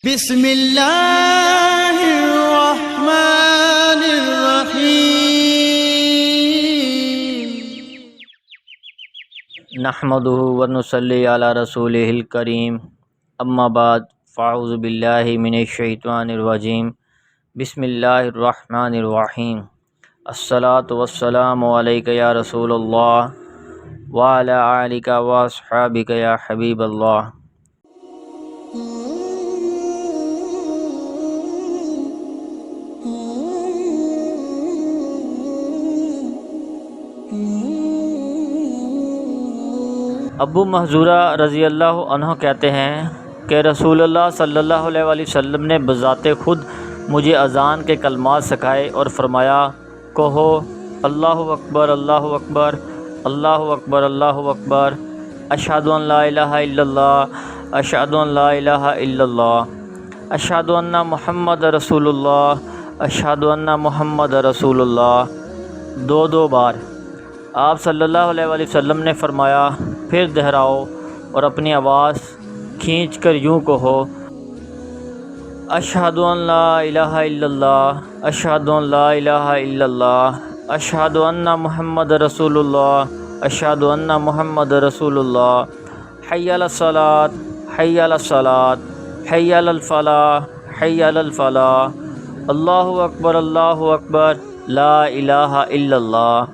بسم اللہ الرحمن الرحیم نحمدہ ونصلی علی رسولہ الکریم اما بعد فاعوذ باللہ من الشیطان الرجیم بسم اللہ الرحمن الرحیم الصلاۃ والسلام علیک یا رسول اللہ وعلی آلک واصحابک یا حبیب اللہ۔ ابو محذورہ رضی اللہ عنہ کہتے ہیں کہ رسول اللہ صلی اللہ علیہ وآلہ وسلم نے بذات خود مجھے اذان کے کلمات سکھائے اور فرمایا، کہو اللہ اکبر اللہ اکبر اللہ اکبر اللہ اکبر، اشہد ان لا الہ الا اللہ اشہد ان لا الہ الا اللہ، اشہد ان محمد رسول اللہ اشہد ان محمد رسول اللہ، دو بار۔ آپ صلی اللہ علیہ وآلہ وسلم نے فرمایا، پھر دہراؤ اور اپنی آواز کھینچ کر یوں کہو، اشہد ان لا الہ الا اللہ اشہد ان لا الہ الا اللہ، اشہد ان محمد رسول اللہ اشہد ان محمد رسول اللہ، حی علی الصلاۃ حی علی الصلاۃ حی علی الفلاح حی علی الفلاح، اللہ اکبر لا الہ الا اللہ۔